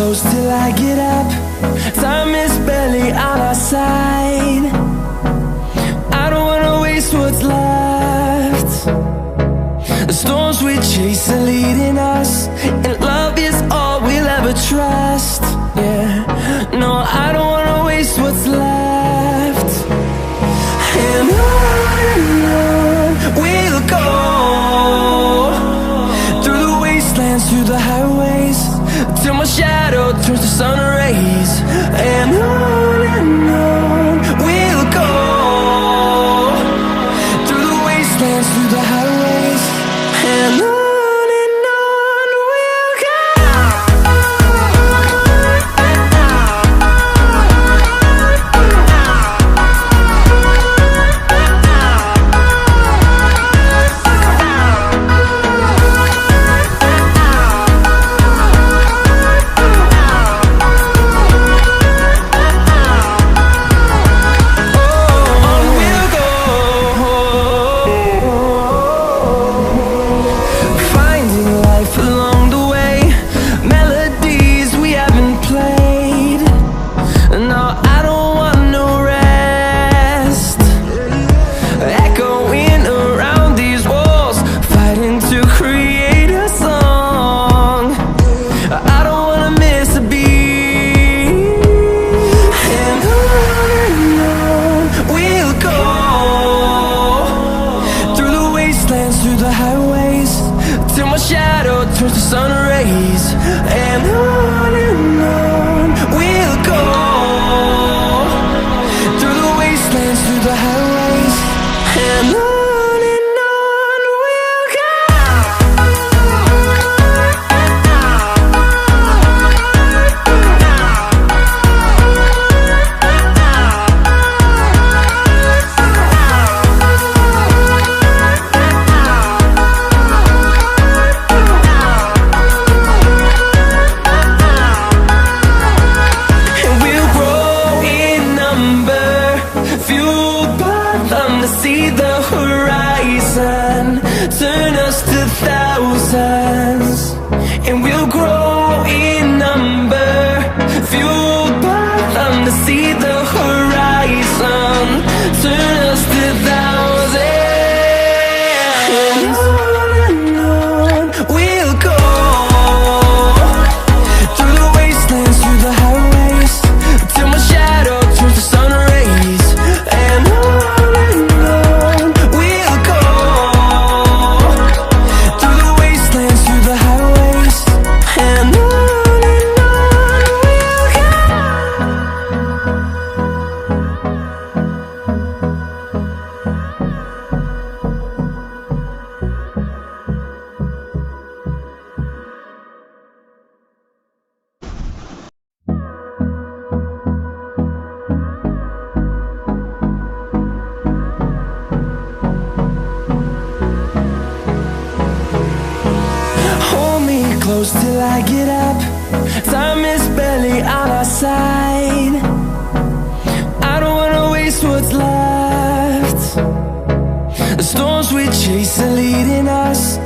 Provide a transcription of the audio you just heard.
close till I get up. Time is barely on our side. I don't wanna waste what's left. The storms we chase are leading us, and love is all we'll ever trust. Yeah, no, I don't wanna waste what's left. And on we'll go, through the wastelands, through the highways, till my shadow turns to sun rays. And on we'll go, through the wastelands, through the highways, and on we'll go. Through the highways, till my shadow turns to sun rays. And on we'll go, through the wastelands, through the highways, and on we'll go. See the horizon, turn us to thousands, and we'll grow in number, fueled by them. To see the horizon, turn us to thousands, and on we'll go, through the wastelands, through the highways, till my shadow turns to sun rays. And close till I get up. Time is barely on our side. I don't wanna waste what's left. The storms we chase are leading us,